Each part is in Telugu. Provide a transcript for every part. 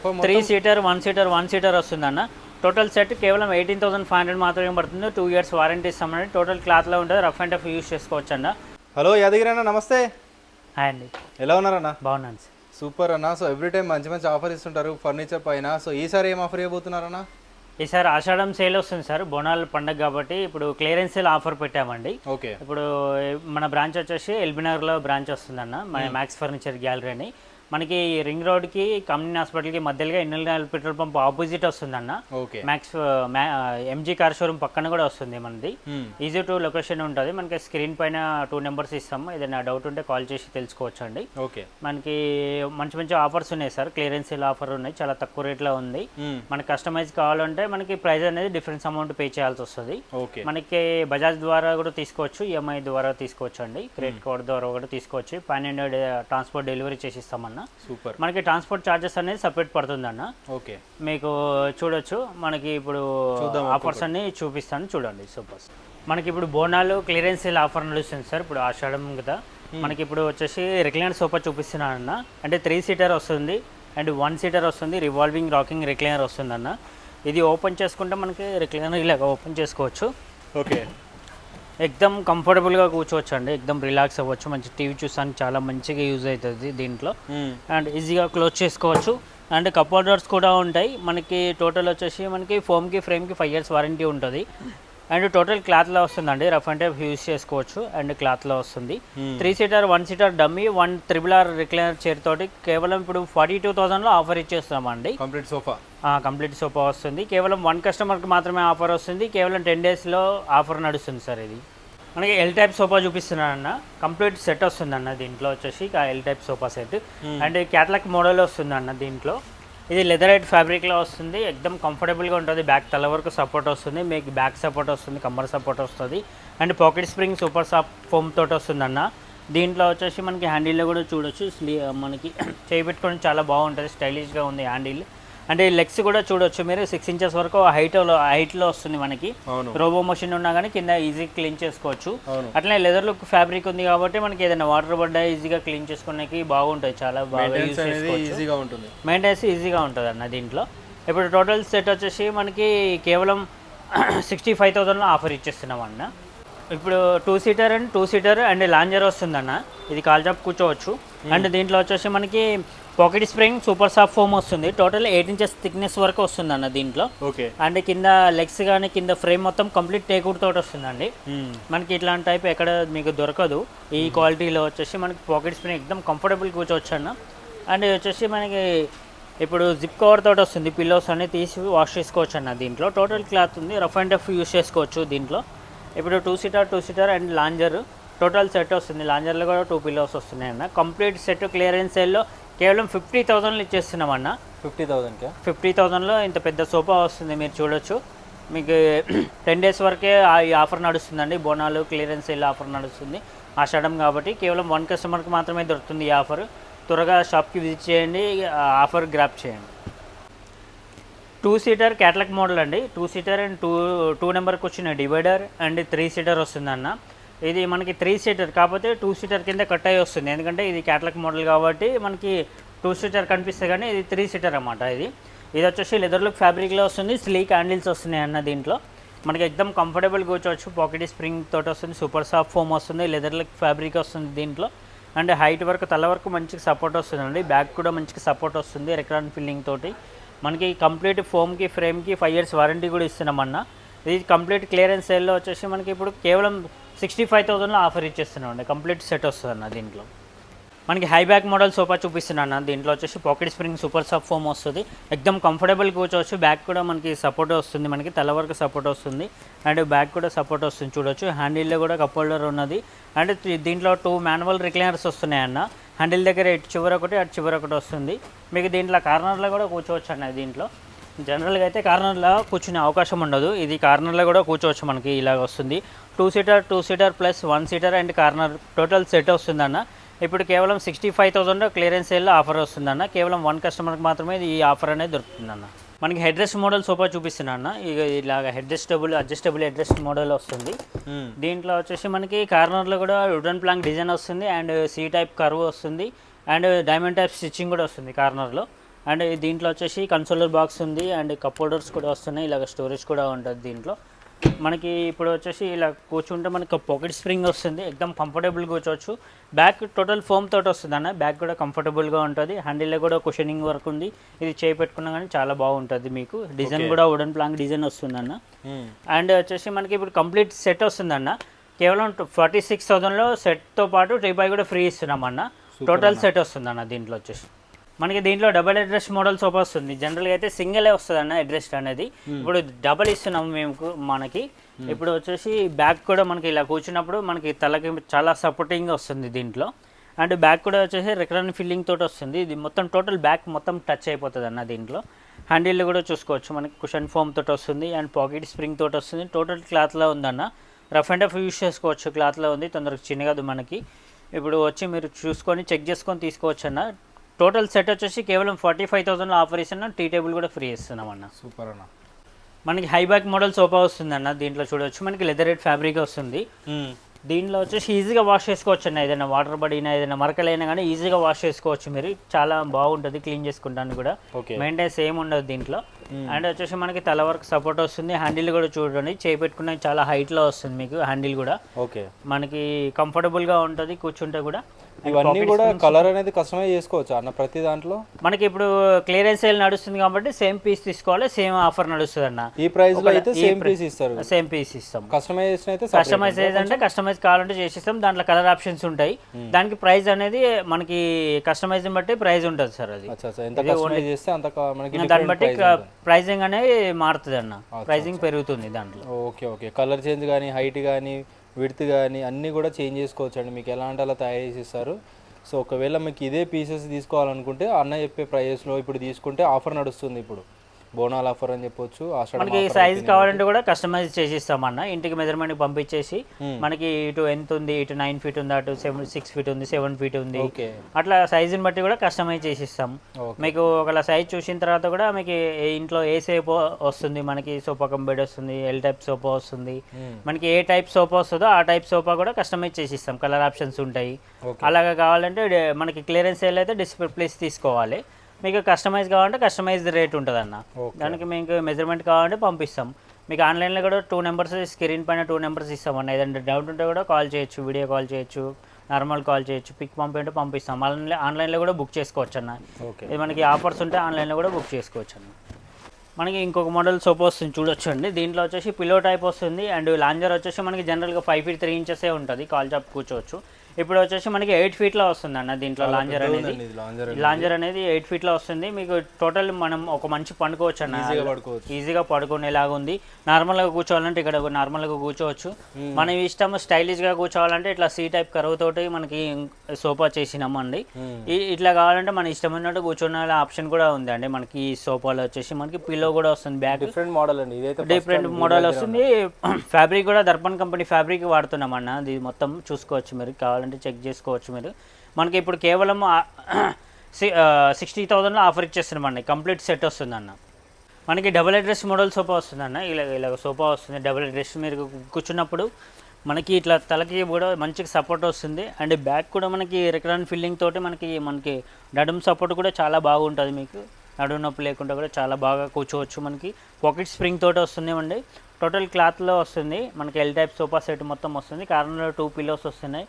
3 సీటర్ 1 సీటర్ వస్తుందన్న. టోటల్ సెట్ కేవలం 18,500 మాత్రమే పడుతుంది. 2 ఇయర్స్ వారంటీ ఇస్తామండి. టోటల్ క్లాత్లో ఉంటుంది, రఫ్ అండ్ టఫ్ యూస్ చేసుకోవచ్చు అన్న. హలో యాదగిరి అన్న, నమస్తే. హాయ్ అండి, ఎలా ఉన్నారన్న? బాగున్నాను సార్. సూపర్ అన్న. సో ఎవ్రీ టైం మంచి మంచి ఆఫర్ ఇస్తుంటారు ఫర్నిచర్ పైన. సో ఈసారి ఏం ఆఫర్ ఇవ్వబోతున్నారన్న? ఈసారి ఆషాఢం సేల్ వస్తుంది సార్, బోనాల పండగ కాబట్టి ఇప్పుడు క్లియరెన్స్ సేల్ ఆఫర్ పెట్టామండి. ఓకే. ఇప్పుడు మన బ్రాంచ్ వచ్చేసి ఎల్బీ నగర్లో బ్రాంచ్ వస్తుందన్న, మన మ్యాక్స్ ఫర్నిచర్ గ్యాలరీ అని. మనకి రింగ్ రోడ్కి కమ్యూనిటీ హాస్పిటల్కి మధ్యలో ఇండియన్ పెట్రోల్ పంప్ ఆపోజిట్ వస్తుందన్న. Okay. Max MG car showroom పక్కన కూడా వస్తుంది మనది. ఈజీ టు లొకేషన్ ఉంటుంది. మనకి స్క్రీన్ పైన 2 నెంబర్స్ ఇస్తాము, ఏదైనా డౌట్ ఉంటే కాల్ చేసి తెలుసుకోవచ్చు అండి. ఓకే. మనకి మంచి మంచి ఆఫర్స్ ఉన్నాయి సార్, క్లియరెన్స్ సేల్ ఆఫర్ ఉన్నాయి, చాలా తక్కువ రేట్లో ఉంది. మనకి కస్టమైజ్ కావాలంటే మనకి ప్రైస్ అనేది డిఫరెన్స్ అమౌంట్ పే చేయాల్సి వస్తుంది. ఓకే. మనకి బజాజ్ ద్వారా కూడా తీసుకోవచ్చు, ఈఎంఐ ద్వారా తీసుకోవచ్చు అండి, క్రెడిట్ కార్డ్ ద్వారా కూడా తీసుకోవచ్చు. pan-India ట్రాన్స్పోర్ట్ డెలివరీ చేసి ఇస్తామన్న. సూపర్. మనకి ట్రాన్స్పోర్ట్ ఛార్జెస్ అనేది సపరేట్ పడుతుందన్న. ఓకే. మీకు చూడొచ్చు, మనకి ఇప్పుడు ఆఫర్స్ అన్ని చూపిస్తాను చూడండి. సూపర్. మనకి ఇప్పుడు బోనాలు క్లియరెన్స్ సేల్ ఆఫర్ నడుస్తుంది సార్, ఇప్పుడు ఆషాఢం కదా. మనకి ఇప్పుడు వచ్చేసి రిక్లైనర్ సోఫా చూపిస్తున్నానన్న. అంటే 3 సీటర్ వస్తుంది అండ్ 1 సీటర్ వస్తుంది, రివాల్వింగ్ రాకింగ్ రిక్లైనర్ వస్తుందన్న. ఇది ఓపెన్ చేసుకుంటే మనకి రిక్లైనర్ ఇలాగ ఓపెన్ చేసుకోవచ్చు. ఓకే. ఎక్దమ్ కంఫర్టబుల్గా కూర్చోవచ్చు అండి, ఎక్దమ్ రిలాక్స్ అవ్వచ్చు. మంచి టీవీ చూసానికి చాలా మంచిగా యూజ్ అవుతుంది దీంట్లో. అండ్ ఈజీగా క్లోజ్ చేసుకోవచ్చు. అండ్ కప్ హోల్డర్స్ కూడా ఉంటాయి. మనకి టోటల్ వచ్చేసి మనకి ఫోమ్కి ఫ్రేమ్కి 5 ఇయర్స్ వారంటీ ఉంటుంది. అండ్ టోటల్ క్లాత్లో వస్తుందండి, రఫ్ అండ్ టఫ్ యూజ్ చేసుకోవచ్చు. అండ్ క్లాత్లో వస్తుంది. 3 seater 1 seater dummy 1 RRR recliner chair తోటి కేవలం ఇప్పుడు 42,000లో ఆఫర్ ఇచ్చేస్తామండి. Complete sofa. కంప్లీట్ సోఫా వస్తుంది. కేవలం 1 కస్టమర్కి మాత్రమే ఆఫర్ వస్తుంది. కేవలం 10 డేస్లో ఆఫర్ నడుస్తుంది సార్. ఇది మనకి ఎల్ టైప్ సోఫా చూపిస్తున్నానన్న. కంప్లీట్ సెట్ వస్తుందన్న దీంట్లో వచ్చేసి L type sofa set. And catalogue model వస్తుందన్న దీంట్లో. ఇది లెదరైట్ ఫ్యాబ్రిక్లో వస్తుంది, ఎక్దమ్ కంఫర్టబుల్గా ఉంటుంది. బ్యాక్ తల వరకు సపోర్ట్ వస్తుంది, మీకు బ్యాక్ సపోర్ట్ వస్తుంది, కమ్మర్ సపోర్ట్ వస్తుంది. And pocket spring super soft foam తోటి వస్తుందన్న. దీంట్లో వచ్చేసి మనకి హ్యాండిల్లో కూడా చూడొచ్చు, మనకి చేయి పెట్టుకొని చాలా బాగుంటుంది, స్టైలిష్గా ఉంది హ్యాండిల్. అంటే లెగ్స్ కూడా చూడొచ్చు మీరు, 6 ఇంచెస్ వరకు హైట్లో వస్తుంది మనకి. రోబో మోషన్ ఉన్నా కానీ కింద ఈజీ క్లీన్ చేసుకోవచ్చు. అట్లనే లెదర్ లుక్ ఫ్యాబ్రిక్ ఉంది కాబట్టి మనకి ఏదైనా వాటర్ పడ్డా ఈజీగా క్లీన్ చేసుకోవడానికి బాగుంటుంది, చాలా బాగా యూజ్ చేసుకోవచ్చు. మెయింటెనెన్స్ ఈజీగా ఉంటుంది అన్న దీంట్లో. ఇప్పుడు టోటల్ సెట్ వచ్చేసి మనకి కేవలం 65,000లో ఆఫర్ ఇచ్చేస్తున్నాం అన్న. ఇప్పుడు 2 seater and 2 seater and lounger వస్తుందన్న. ఇది కాల్ జాబ్ కూర్చోవచ్చు. అండ్ దీంట్లో వచ్చేసి మనకి pocket spring super soft foam వస్తుంది. టోటల్ 8 ఇంచెస్ థిక్నెస్ వరకు వస్తుందన్న దీంట్లో. ఓకే. అండ్ కింద లెగ్స్ కానీ కింద ఫ్రేమ్ మొత్తం కంప్లీట్ టేక్వుడ్ తోటి వస్తుందండి. మనకి ఇట్లాంటి టైప్ ఎక్కడ మీకు దొరకదు. ఈ క్వాలిటీలో వచ్చేసి మనకి పాకెట్ స్ప్రింగ్ ఎక్దమ్ కంఫర్టబుల్ కూర్చోవచ్చు అన్న. అండ్ వచ్చేసి మనకి ఇప్పుడు జిప్ కవర్ తోటి వస్తుంది, పిల్లోస్ అన్ని తీసి వాష్ చేసుకోవచ్చు అన్న. దీంట్లో టోటల్ క్లాత్ ఉంది, రఫ్ అండ్ టఫ్ యూస్ చేసుకోవచ్చు దీంట్లో. ఇప్పుడు 2 seater and lounger total set వస్తుంది. లాంజర్లో కూడా 2 పిల్లోస్ వస్తున్నాయి అన్న. కంప్లీట్ సెట్ క్లియరెన్స్ సేల్లో కేవలం 50,000లో ఇచ్చేస్తున్నాం అన్న. 50,000లో ఇంత పెద్ద సోఫా వస్తుంది, మీరు చూడొచ్చు. మీకు 10 డేస్ వరకే ఈ ఆఫర్ నడుస్తుందండి. బోనాలు క్లియరెన్స్ సేల్ ఆఫర్ నడుస్తుంది ఆషాఢం కాబట్టి. కేవలం 1 కస్టమర్కి మాత్రమే దొరుకుతుంది ఈ ఆఫర్. త్వరగా షాప్కి విజిట్ చేయండి, ఆఫర్ గ్రాప్ చేయండి. 2 సీటర్ క్యాటలాగ్ మోడల్ అండి. 2 సీటర్ అండ్ 2 నెంబర్కి వచ్చిన డివైడర్ అండ్ 3 సీటర్ వస్తుందన్న. ఇది మనకి 3 సీటర్ కాకపోతే 2 సీటర్ కింద కట్ అయ్యి వస్తుంది, ఎందుకంటే ఇది క్యాటలాగ్ మోడల్ కాబట్టి మనకి 2 సీటర్ కనిపిస్తే కానీ ఇది 3 సీటర్ అన్నమాట. ఇది వచ్చేసి లెదర్ లుక్ ఫ్యాబ్రిక్లో వస్తుంది, స్లీక్ హ్యాండిల్స్ వస్తున్నాయి అన్న. దీంట్లో మనకి ఎక్దమ్ కంఫర్టబుల్ కూర్చోవచ్చు. పాకెట్ స్ప్రింగ్ తోటి వస్తుంది, సూపర్ సాఫ్ట్ ఫోమ్ వస్తుంది, లెదర్ లుక్ ఫ్యాబ్రిక్ వస్తుంది దీంట్లో. అండ్ హైట్ వరకు తల వరకు మంచిగా సపోర్ట్ వస్తుందండి. బ్యాక్ కూడా మంచిగా సపోర్ట్ వస్తుంది రెక్రాన్ ఫిల్లింగ్ తోటి. మనకి కంప్లీట్ ఫోమ్కి ఫ్రేమ్కి 5 ఇయర్స్ వారంటీ కూడా ఇస్తున్నామన్న. ఇది కంప్లీట్ క్లియరెన్స్ సేల్లో వచ్చేసి మనకి ఇప్పుడు కేవలం 65,000లో ఆఫర్ ఇచ్చేస్తున్నాం అండి. కంప్లీట్ సెట్ వస్తుంది అన్న. దీంట్లో మనకి హై బ్యాక్ మోడల్ సోఫా చూపిస్తున్నాను. దీంట్లో వచ్చేసి pocket spring super soft foam వస్తుంది, ఎక్దమ్ కంఫర్టబుల్ కూర్చోవచ్చు. బ్యాక్ కూడా మనకి సపోర్ట్ వస్తుంది, మనకి తల వరకు సపోర్ట్ వస్తుంది అండ్ బ్యాక్ కూడా సపోర్ట్ వస్తుంది చూడొచ్చు. హ్యాండిల్లో కూడా కప్ హోల్డర్ ఉన్నది. అండ్ దీంట్లో 2 మాన్యువల్ రిక్లైనర్స్ వస్తున్నాయన్న. హ్యాండిల్ దగ్గర ఇటు చివర ఒకటి అటు చివర ఒకటి వస్తుంది. మీకు దీంట్లో కార్నర్లో కూడా కూర్చోవచ్చు అన్న. దీంట్లో జనరల్గా అయితే కార్నర్లో కూర్చునే అవకాశం ఉండదు, ఇది కార్నర్లో కూడా కూర్చోవచ్చు. మనకి ఇలాగ వస్తుంది. 2 seater plus 1 seater and corner total set వస్తుందన్న. ఇప్పుడు కేవలం 65,000లో క్లియరెన్స్ సేల్లో ఆఫర్ వస్తుందన్న. కేవలం 1 కస్టమర్కి మాత్రమే ఈ ఆఫర్ అనేది దొరుకుతుందన్న. మనకి హెడ్ రెస్ట్ మోడల్ సోఫా చూపిస్తున్నా. ఇక ఇలాగ అడ్జస్టబుల్ హెడ్ రెస్ట్ మోడల్ వస్తుంది. దీంట్లో వచ్చేసి మనకి కార్నర్లో కూడా వుడెన్ ప్లాంక్ డిజైన్ వస్తుంది అండ్ సి టైప్ కర్వ్ వస్తుంది అండ్ డైమండ్ టైప్ స్టిచ్చింగ్ కూడా వస్తుంది కార్నర్లో. అండ్ దీంట్లో వచ్చేసి కన్సోలర్ బాక్స్ ఉంది అండ్ కప్ హోల్డర్స్ కూడా వస్తున్నాయి, ఇలాగ స్టోరేజ్ కూడా ఉంటుంది దీంట్లో. మనకి ఇప్పుడు వచ్చేసి ఇలా కూర్చుంటే మనకి పాకెట్ స్ప్రింగ్ వస్తుంది, ఎక్దమ్ కంఫర్టబుల్ కూర్చోవచ్చు. బ్యాక్ టోటల్ ఫోమ్ తోటి వస్తుంది అన్న, బ్యాక్ కూడా కంఫర్టబుల్గా ఉంటుంది. హ్యాండిల్లో కూడా కుషనింగ్ వర్క్ ఉంది, ఇది చేయి పెట్టుకున్నా కానీ చాలా బాగుంటుంది మీకు. డిజైన్ కూడా వుడెన్ ప్లాంక్ డిజైన్ వస్తుంది అన్న. అండ్ వచ్చేసి మనకి ఇప్పుడు కంప్లీట్ సెట్ వస్తుంది అన్న, కేవలం 46,000లో సెట్తో పాటు టీపాయ్ కూడా ఫ్రీ ఇస్తున్నాం అన్న. టోటల్ సెట్ వస్తుంది అన్న. దీంట్లో వచ్చేసి మనకి దీంట్లో డబల్ అడ్రస్ మోడల్ సోఫా వస్తుంది. జనరల్గా అయితే సింగిలే వస్తుంది అన్న అడ్రస్ అనేది, ఇప్పుడు డబల్ ఇస్తున్నాము మేము మనకి. ఇప్పుడు వచ్చేసి బ్యాక్ కూడా మనకి ఇలా కూర్చున్నప్పుడు మనకి తలకి చాలా సపోర్టింగ్గా వస్తుంది దీంట్లో. అండ్ బ్యాక్ కూడా వచ్చేసి రికరన్ ఫిల్లింగ్ తోటి వస్తుంది, ఇది మొత్తం టోటల్ బ్యాక్ మొత్తం టచ్ అయిపోతుంది అన్న. దీంట్లో హ్యాండిల్ కూడా చూసుకోవచ్చు, మనకి కుషన్ ఫోమ్ తోటి వస్తుంది అండ్ పాకెట్ స్ప్రింగ్ తోటి వస్తుంది. టోటల్ క్లాత్లో ఉందన్న, రఫ్ అండ్ టఫ్ యూస్ చేసుకోవచ్చు, క్లాత్లో ఉంది, తొందరగా చిన్నగదు మనకి. ఇప్పుడు వచ్చి మీరు చూసుకొని చెక్ చేసుకొని తీసుకోవచ్చు అన్న. టోటల్ సెట్ వచ్చేసి కేవలం 45,000లో ఆఫర్ ఇస్తున్నాం, టీ టేబుల్ కూడా ఫ్రీ ఇస్తున్నాం అన్న. సూపర్ అన్న. మనకి హై బ్యాక్ మోడల్ సోఫా వస్తుంది అన్న, దీంట్లో చూడవచ్చు మనకి లెదర్ రేట్ ఫ్యాబ్రిక్ వస్తుంది. దీంట్లో వచ్చేసి ఈజీగా వాష్ చేసుకోవచ్చు అన్న, ఏదైనా వాటర్ పడినా ఏదైనా మరకలైనా కానీ ఈజీగా వాష్ చేసుకోవచ్చు మీరు, చాలా బాగుంటుంది క్లీన్ చేసుకుంటాను కూడా. మెయింటెన్స్ ఏమి ఉండదు దీంట్లో. అండ్ వచ్చేసి మనకి తల వరకు సపోర్ట్ వస్తుంది, హ్యాండిల్ కూడా చూడండి చేయి పెట్టుకున్న చాలా హైట్లో వస్తుంది మీకు హ్యాండిల్ కూడా. మనకి కంఫర్టబుల్గా ఉంటుంది కూర్చుంటే కూడా. ఇవన్నీ కూడా కలర్ అనేది కస్టమైజ్ చేసుకోవచ్చు అన్న ప్రతి దాంట్లో. మనకి ఇప్పుడు క్లియరెన్స్ సేల్ నడుస్తుంది కాబట్టి సేమ్ పీస్ తీసుకోవాలి, సేమ్ ఆఫర్ నడుస్తుంది అన్న. ఈ ప్రైస్ లో అయితే సేమ్ పీస్ ఇస్తారు, సేమ్ పీస్ ఇస్తాం. కస్టమైజేషన్ అయితే కస్టమైజ్ అంటే కస్టమైజ్ కావాలంటే చేసిస్తాం, దాంట్లో కలర్ ఆప్షన్స్ ఉంటాయి. దానికి ప్రైస్ అనేది మనకి కస్టమైజ్ బట్టి ప్రైస్ ఉంటుంది సార్. అది ఎంత కస్టమైజ్ చేస్తే అంత మనకి దాన్ని బట్టి ప్రైజింగ్ అనేది మారుతుంది అన్న, ప్రైజింగ్ పెరుగుతుంది దాంట్లో. Okay okay. కలర్ చేంజ్ కానీ హైట్ కానీ విడ్త్ కానీ అన్నీ కూడా చేంజ్ చేసుకోవచ్చు అండి, మీకు ఎలా అంటే అలా తయారు చేసి ఇస్తారు. సో ఒకవేళ మీకు ఇదే పీసెస్ తీసుకోవాలనుకుంటే అన్న చెప్పే ప్రైస్లో ఇప్పుడు తీసుకుంటే ఆఫర్ నడుస్తుంది, ఇప్పుడు బోనాల్ ఆఫర్ అని చెప్పొచ్చు. మనకి సైజ్ కావాలంటే కూడా కస్టమైజ్ చేసి ఇస్తామన్న, ఇంటికి మెజర్మెంట్ పంపించేసి మనకి ఇటు ఎంత ఉంది, ఇటు 9 feet ఉంది, అటు 6 feet ఉంది, 7 feet ఉంది, అట్లా సైజుని బట్టి కూడా కస్టమైజ్ చేసి ఇస్తాం మీకు. ఒకవేళ సైజ్ చూసిన తర్వాత కూడా మీకు ఇంట్లో ఏ సోఫా వస్తుంది, మనకి సోఫా కమ్ బెడ్ వస్తుంది, ఎల్ టైప్ సోఫా వస్తుంది, మనకి ఏ టైప్ సోఫా వస్తుందో ఆ టైప్ సోఫా కూడా కస్టమైజ్ చేసి ఇస్తాం, కలర్ ఆప్షన్స్ ఉంటాయి. అలాగా కావాలంటే మనకి క్లియరెన్స్ సేల్ అయితే డిస్ప్లే ప్లేస్ తీసుకోవాలి, మీకు కస్టమైజ్ కావాలంటే కస్టమైజ్ రేట్ ఉంటుంది అన్న. దానికి మీకు మెజర్మెంట్ కావాలంటే పంపిస్తాం. మీకు ఆన్లైన్లో కూడా 2 నెంబర్స్ స్క్రీన్ పైన 2 నెంబర్స్ ఇస్తామన్న, ఏదంటే డౌట్ ఉంటే కూడా కాల్ చేయొచ్చు, వీడియో కాల్ చేయొచ్చు, నార్మల్ కాల్ చేయొచ్చు, పిక్ పంపింటే పంపిస్తాం. ఆన్లైన్లో కూడా బుక్ చేసుకోవచ్చు అన్న, ఇది మనకి ఆఫర్స్ ఉంటే ఆన్లైన్లో కూడా బుక్ చేసుకోవచ్చు అన్న. మనకి ఇంకొక మోడల్ సోఫా వస్తుంది చూడొచ్చు అండి, దీంట్లో వచ్చేసి పిల్లో టైప్ వస్తుంది అండ్ లాంజర్ వచ్చేసి మనకి జనరల్గా 5 feet 3 inches ఉంటుంది, కాల్ చాప్ కూర్చోవచ్చు. ఇప్పుడు వచ్చేసి మనకి 8 feetలో వస్తుంది అన్న దీంట్లో లాంజర్ అనేది. లాంజర్ అనేది 8 feetలో వస్తుంది మీకు. టోటల్ మనం ఒక మంచి పండుకోవచ్చు అన్న, ఈజీగా పడుకునేలాగా ఉంది. నార్మల్గా కూర్చోవాలంటే ఇక్కడ నార్మల్గా కూర్చోవచ్చు, మన ఇష్టం స్టైలిష్గా కూర్చోవాలంటే ఇట్లా సీ టైప్ కరువు తోటి మనకి సోఫా చేసినామండి. ఇట్లా కావాలంటే మన ఇష్టం ఉన్నట్టు కూర్చునే ఆప్షన్ కూడా ఉంది అండి మనకి. ఈ సోఫాలో వచ్చేసి మనకి పిల్లో కూడా వస్తుంది, బ్యాక్ డిఫరెంట్ మోడల్ అండి, డిఫరెంట్ మోడల్ వస్తుంది. ఫ్యాబ్రిక్ కూడా దర్పణ్ కంపెనీ ఫ్యాబ్రిక్ వాడుతున్నాం అన్న, ఇది మొత్తం చూసుకోవచ్చు మీరు, కావాలంటే చెక్ చేసుకోవచ్చు మీరు. మనకి ఇప్పుడు కేవలం 60,000లో ఆఫర్ ఇచ్చేస్తున్నామండి, కంప్లీట్ సెట్ వస్తుంది అన్న. మనకి డబుల్ అడ్రస్ మోడల్ సోఫా వస్తుంది అన్న, ఇలా సోఫా వస్తుంది డబుల్ అడ్రస్. మీరు కూర్చున్నప్పుడు మనకి ఇట్లా తలకి కూడా మంచిగా సపోర్ట్ వస్తుంది అండ్ బ్యాక్ కూడా మనకి రికరన్ ఫిల్లింగ్ తోటి మనకి నడుము సపోర్ట్ కూడా చాలా బాగుంటుంది మీకు. నడుము నొప్పి లేకుండా కూడా చాలా బాగా కూర్చోవచ్చు. మనకి పాకెట్ స్ప్రింగ్ తోటి వస్తుంది అండి, టోటల్ క్లాత్లో వస్తుంది. మనకి ఎల్ టైప్ సోఫా సెట్ మొత్తం వస్తుంది, కార్నర్లో 2 pillows వస్తున్నాయి,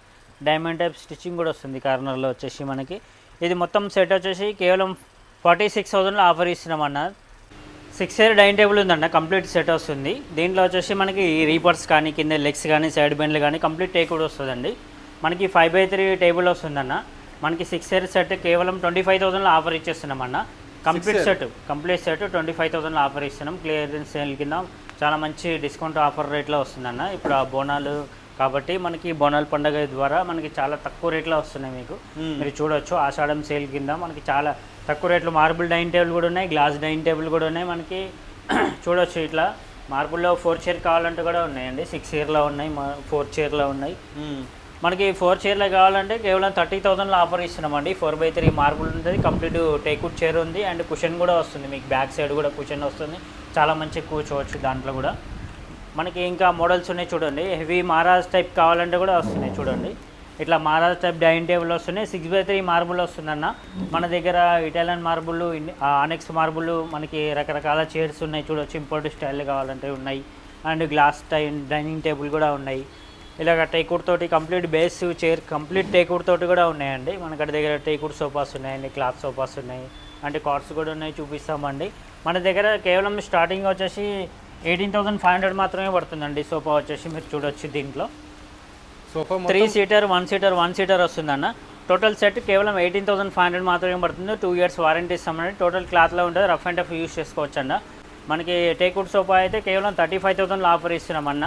డైమండ్ టైప్ స్టిచ్చింగ్ కూడా వస్తుంది కార్నర్లో వచ్చేసి మనకి. ఇది మొత్తం సెట్ వచ్చేసి కేవలం 46,000లో ఆఫర్ ఇస్తున్నామన్న. 6 డైనింగ్ టేబుల్ ఉందన్న, కంప్లీట్ సెట్ వస్తుంది. దీంట్లో వచ్చేసి మనకి రీపర్స్ కానీ కింద లెగ్స్ కానీ సైడ్ బెండ్లు కానీ కంప్లీట్ టేక్ కూడా వస్తుందండి. మనకి 5x3 టేబుల్ వస్తుందన్న. మనకి 6 సెట్ కేవలం 25,000లో ఆఫర్ ఇచ్చేస్తున్నామన్న. కంప్లీట్ సెట్ 25,000లో ఆఫర్ ఇస్తున్నాం. క్లియరెన్స్ సేల్ కింద చాలా మంచి డిస్కౌంట్ ఆఫర్ రేట్లో వస్తుందన్న. ఇప్పుడు ఆ బోనాలు కాబట్టి మనకి బోనాల పండుగ ద్వారా మనకి చాలా తక్కువ రేట్లో వస్తున్నాయి మీకు. మీరు చూడొచ్చు ఆషాఢం సేల్ కింద మనకి చాలా తక్కువ రేట్లు. మార్బుల్ డైనింగ్ టేబుల్ కూడా ఉన్నాయి, గ్లాస్ డైనింగ్ టేబుల్ కూడా ఉన్నాయి మనకి. చూడొచ్చు ఇట్లా మార్బుల్లో 4 chair కావాలంటే కూడా ఉన్నాయండి, 6 chairలో ఉన్నాయి, 4 chairలో ఉన్నాయి. మనకి 4 chairలో కావాలంటే కేవలం 30,000లో ఆఫర్ ఇస్తున్నామండి. 4x3 మార్బుల్ ఉంటుంది, కంప్లీట్ టేక్వుడ్ చైర్ ఉంది అండ్ కుషన్ కూడా వస్తుంది మీకు. బ్యాక్ సైడ్ కూడా కుషన్ వస్తుంది, చాలా మంచిగా కూర్చోవచ్చు దాంట్లో కూడా. మనకి ఇంకా మోడల్స్ ఉన్నాయి చూడండి, హెవీ మహారాజ్ టైప్ కావాలంటే కూడా వస్తున్నాయి చూడండి. ఇట్లా మహారాజ్ టైప్ డైనింగ్ టేబుల్ వస్తున్నాయి. 6x3 మార్బుల్ వస్తుందన్న. మన దగ్గర ఇటాలియన్ మార్బుల్, ఆనెక్స్ మార్బుల్, మనకి రకరకాల చైర్స్ ఉన్నాయి చూడొచ్చు. ఇంపోర్ట్ స్టైల్ కావాలంటే ఉన్నాయి. అండ్ గ్లాస్ డైనింగ్ టేబుల్ కూడా ఉన్నాయి. ఇలాగ టేక్వుడ్ తోటి complete base chair complete teakwood తోటి కూడా ఉన్నాయండి. మనకి దగ్గర టేక్వుడ్ సోఫాస్ ఉన్నాయండి, క్లాత్ సోఫాస్ ఉన్నాయి, అంటే కార్డ్స్ కూడా ఉన్నాయి, చూపిస్తామండి. మన దగ్గర కేవలం స్టార్టింగ్ వచ్చేసి 18,500 మాత్రమే పడుతుందండి సోఫా వచ్చేసి. మీరు చూడొచ్చు దీంట్లో సోఫా 3 సీటర్ 1 సీటర్ వస్తుందన్న. టోటల్ సెట్ కేవలం 18,500 మాత్రమే పడుతుంది. 2 years వారంటీ ఇస్తామండి. టోటల్ క్లాత్లో ఉంటుంది, రఫ్ అండ్ టఫ్ యూస్ చేసుకోవచ్చు అన్న. మనకి టేక్వుడ్ సోఫా అయితే కేవలం 35,000 ఆఫర్ ఇస్తున్నామన్న.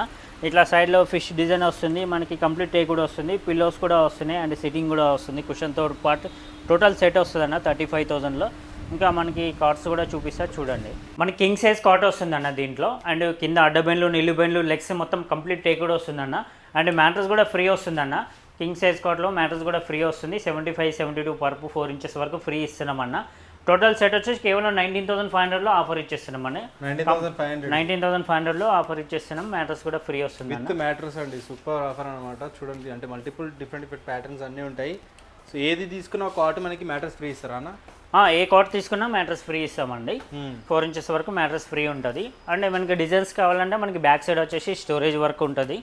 ఇట్లా సైడ్లో ఫిష్ డిజైన్ వస్తుంది, మనకి కంప్లీట్ టేక్వుడ్ వస్తుంది, పిల్లోస్ కూడా వస్తున్నాయి, అండ్ సిట్టింగ్ కూడా వస్తుంది, కుషన్తో పాటు టోటల్ సెట్ వస్తుంది అన్న 35,000లో. ఇంకా మనకి కార్డ్స్ కూడా చూపిస్తా చూడండి. మనకి కింగ్ సైజ్ కాట్ వస్తుందన్న దీంట్లో. అండ్ కింద అడ్డబెన్లు, నిలుబెన్లు, లెగ్స్ మొత్తం కంప్లీట్ టేక్వుడ్ వస్తుందన్న. అండ్ మ్యాట్రస్ కూడా ఫ్రీ వస్తుందన్న. కింగ్ సైజ్ కాట్లో మ్యాట్రస్ కూడా ఫ్రీ వస్తుంది. 75-72 పరుపు 4 inches వరకు ఫ్రీ ఇస్తున్నామన్న. టోటల్ సెట్ వచ్చేసి కేవలం 19,500లో ఆఫర్ ఇచ్చేస్తున్నామని. 19,500లో ఆఫర్ ఇచ్చేస్తున్నాం. మ్యాట్రస్ కూడా ఫ్రీ వస్తుంది విత్ మ్యాట్రస్ అండి. సూపర్ ఆఫర్ అనమాట. చూడండి, అంటే మల్టిపుల్ డిఫరెంట్ ప్యాటర్న్స్ అన్నీ ఉంటాయి. సో ఏది తీసుకున్న ఒక కాట్ మనకి మ్యాట్రస్ ఫ్రీ ఇస్తారా అన్న? ఏ కాట్ తీసుకున్నా మ్యాట్రస్ ఫ్రీ ఇస్తామండి. 4 inches వరకు మ్యాట్రస్ ఫ్రీ ఉంటుంది. అండ్ మనకి డిజైన్స్ కావాలంటే మనకి బ్యాక్ సైడ్ వచ్చేసి స్టోరేజ్ వర్క్ ఉంటుంది.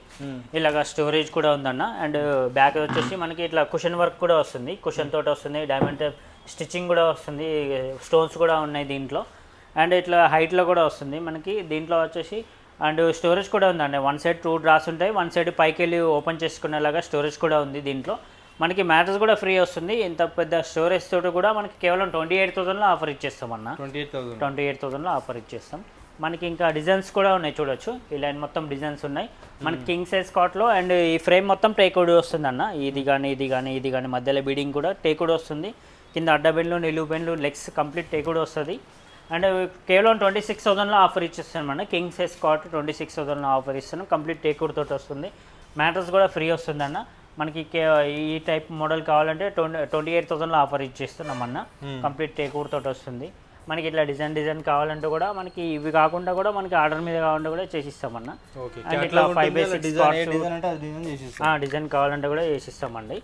ఇలాగ స్టోరేజ్ కూడా ఉందన్న. అండ్ బ్యాక్ వచ్చేసి మనకి ఇట్లా కుషన్ వర్క్ కూడా వస్తుంది, కుషన్ తోటి వస్తుంది, డైమండ్ స్టిచ్చింగ్ కూడా వస్తుంది, స్టోన్స్ కూడా ఉన్నాయి దీంట్లో. అండ్ ఇట్లా హైట్లో కూడా వస్తుంది మనకి దీంట్లో వచ్చేసి. అండ్ స్టోరేజ్ కూడా ఉందండి. 1 side 2 drawers ఉంటాయి, 1 side పైకి వెళ్ళి ఓపెన్ చేసుకునేలాగా స్టోరేజ్ కూడా ఉంది దీంట్లో. మనకి మ్యాట్రస్ కూడా ఫ్రీ వస్తుంది. ఇంత పెద్ద స్టోరేజ్ తోటి కూడా మనకి కేవలం 28,000లో ఆఫర్ ఇచ్చేస్తాం అన్న. 28,000లో ఆఫర్ ఇచ్చేస్తాం. మనకి ఇంకా డిజైన్స్ కూడా ఉన్నాయి చూడొచ్చు. ఈ లైన్ మొత్తం డిజైన్స్ ఉన్నాయి మనకి కింగ్ సైజ్ కాట్లో. అండ్ ఈ ఫ్రేమ్ మొత్తం టేక్వుడ్ వస్తుంది అన్న. ఇది కానీ మధ్యలో బీడింగ్ కూడా టేక్వుడ్ వస్తుంది. కింద అడ్డబెన్లు, నిలుబెన్లు, లెగ్స్ కంప్లీట్ టేక్వుడ్ వస్తుంది. అండ్ కేవలం 26,000లో ఆఫర్ ఇచ్చేస్తాం అన్న. కింగ్ సైజ్ కాట్ 26,000లో ఆఫర్ ఇస్తున్నాం. కంప్లీట్ టేక్వుడ్ తోటి వస్తుంది. మ్యాట్రస్ కూడా ఫ్రీ వస్తుంది అన్న. మనకి ఈ టైప్ మోడల్ కావాలంటే 28,000లో ఆఫర్ ఇచ్చేస్తున్నాం అన్న. కంప్లీట్ టేక్వుడ్ తోటి వస్తుంది. మనకి ఇట్లా డిజైన్ కావాలంటే కూడా మనకి ఇవి కాకుండా కూడా మనకి ఆర్డర్ మీద కావాలంటే కూడా చేసిస్తామన్న. అండ్ ఇట్లా 5x6 డిజైన్ కావాలంటే కూడా చేసిస్తామండి.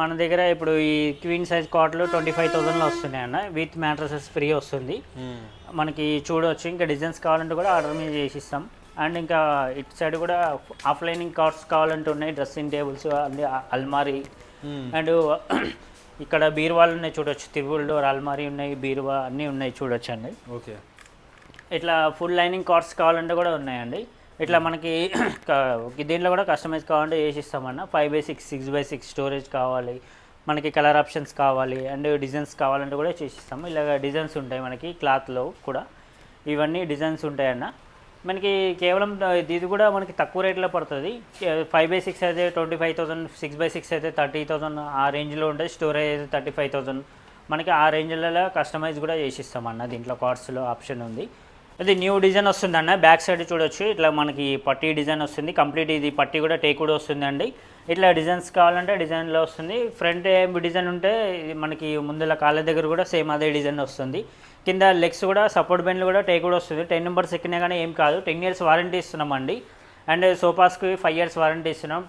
మన దగ్గర ఇప్పుడు ఈ క్వీన్ సైజ్ కాట్లు 25,000లో వస్తున్నాయి అన్న. విత్ మ్యాట్రసెస్ ఫ్రీ వస్తుంది. మనకి చూడవచ్చు. ఇంకా డిజైన్స్ కావాలంటే కూడా ఆర్డర్ మీద చేసిస్తాం. అండ్ ఇంకా ఇటు సైడ్ కూడా ఆఫ్లైనింగ్ కార్డ్స్ కావాలంటే ఉన్నాయి, డ్రెస్సింగ్ టేబుల్స్, అన్ని అల్మారీ. అండ్ ఇక్కడ బీరువాలు ఉన్నాయి చూడొచ్చు. త్రిబుల్ డోర్ అల్మారీ ఉన్నాయి, బీరువా అన్నీ ఉన్నాయి చూడొచ్చు అండి. ఓకే. ఇట్లా ఫుల్ లైనింగ్ కార్డ్స్ కావాలంటే కూడా ఉన్నాయండి. ఇట్లా మనకి దీంట్లో కూడా కస్టమైజ్ కావాలంటే చేసిస్తామన్న. 5x6 6x6 స్టోరేజ్ కావాలి, మనకి కలర్ ఆప్షన్స్ కావాలి, అండ్ డిజైన్స్ కావాలంటే కూడా చేసిస్తాము. ఇలాగ డిజైన్స్ ఉంటాయి మనకి క్లాత్లో కూడా. ఇవన్నీ డిజైన్స్ ఉంటాయన్న. మనకి కేవలం ఇది కూడా మనకి తక్కువ రేట్లో పడుతుంది. 5x6 అయితే 25,000, 6x6 అయితే 30,000 ఆ రేంజ్లో ఉంటుంది. స్టోరేజ్ అయితే 35,000. మనకి ఆ రేంజ్లలో కస్టమైజ్ కూడా చేసిస్తామన్న. దీంట్లో కార్డ్స్లో ఆప్షన్ ఉంది. ఇది న్యూ డిజైన్ వస్తుందన్న. బ్యాక్ సైడ్ చూడొచ్చు. ఇట్లా మనకి పట్టీ డిజైన్ వస్తుంది. కంప్లీట్ ఇది పట్టీ కూడా టేక్వుడ్ వస్తుందండి. ఇట్లా డిజైన్స్ కావాలంటే డిజైన్లో వస్తుంది. ఫ్రంట్ ఏం డిజైన్ ఉంటే మనకి ముందర కాళ్ళ దగ్గర కూడా సేమ్ అదే డిజైన్ వస్తుంది. కింద లెగ్స్ కూడా సపోర్ట్ బెండ్లు కూడా టేక్వుడ్ వస్తుంది. 10 numbers ఎక్కినా కానీ ఏం కాదు. 10 years వారంటీ ఇస్తున్నామండి. అండ్ సోఫాస్కి 5 years వారంటీ ఇస్తున్నాం.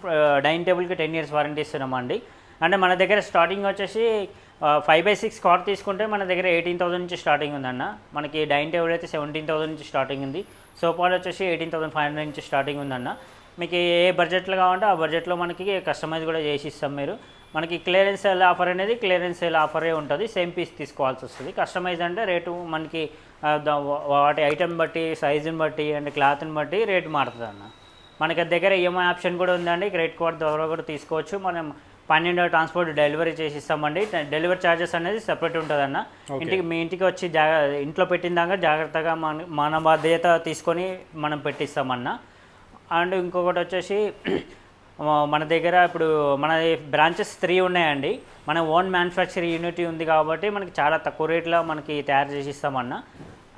డైనింగ్ టేబుల్కి 10 years వారంటీ ఇస్తున్నామండి. అంటే మన దగ్గర స్టార్టింగ్ వచ్చేసి 5x6 కాట్ తీసుకుంటే మన దగ్గర 18,000 నుంచి స్టార్టింగ్ ఉందన్న. మనకి డైనింగ్ టేబుల్ అయితే 17,000 నుంచి స్టార్టింగ్ ఉంది. సోఫాలు వచ్చేసి 18,500 నుంచి స్టార్టింగ్ ఉందన్న. మీకు ఏ బడ్జెట్లో కావాలంటే ఆ బడ్జెట్లో మనకి కస్టమైజ్ కూడా చేసి ఇస్తాం. మీరు మనకి క్లియరెన్స్ సేల్ ఆఫర్ అనేది క్లియరెన్స్ సేల్ ఆఫరే ఉంటుంది. సేమ్ పీస్ తీసుకోవాల్సి వస్తుంది. కస్టమైజ్ అంటే రేటు మనకి వాటి ఐటెం బట్టి, సైజుని బట్టి, అండ్ క్లాత్ని బట్టి రేటు మారుతుంది అన్న. మనకి దగ్గర ఈఎంఐ ఆప్షన్ కూడా ఉందండి. క్రెడిట్ కార్డ్ ద్వారా కూడా తీసుకోవచ్చు. మనం 12 ట్రాన్స్పోర్ట్ డెలివరీ చేసి ఇస్తామండి. డెలివరీ ఛార్జెస్ అనేది సెపరేట్ ఉంటుంది అన్న. మీ ఇంటికి వచ్చి ఇంట్లో పెట్టిన దాకా జాగ్రత్తగా మన బాధ్యత తీసుకొని మనం పెట్టిస్తామన్న. అండ్ ఇంకొకటి వచ్చేసి మన దగ్గర ఇప్పుడు మన బ్రాంచెస్ 3 ఉన్నాయండి. మన ఓన్ మ్యానుఫ్యాక్చరింగ్ యూనిటీ ఉంది కాబట్టి మనకి చాలా తక్కువ రేట్లో మనకి తయారు చేసి ఇస్తామన్న.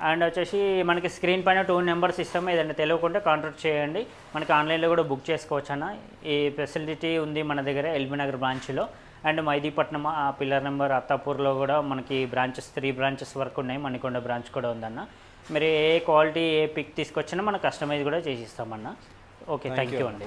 అండ్ వచ్చేసి మనకి స్క్రీన్ పైన 2 numbers ఇస్తాము. ఏదైనా తెలియకుంటే కాంటాక్ట్ చేయండి. మనకి ఆన్లైన్లో కూడా బుక్ చేసుకోవచ్చు అన్న. ఈ ఫెసిలిటీ ఉంది మన దగ్గర ఎల్బీ నగర్ బ్రాంచ్లో. అండ్ మైదీపట్నం పిల్లర్ నెంబర్ అత్తాపూర్లో కూడా మనకి 3 branches వరకు ఉన్నాయి. మణికొండ బ్రాంచ్ కూడా ఉందన్న. మీరు ఏ క్వాలిటీ ఏ పిక్ తీసుకొచ్చినా మనం కస్టమైజ్ కూడా చేసి ఇస్తామన్న. ఓకే, థ్యాంక్ యూ అండి.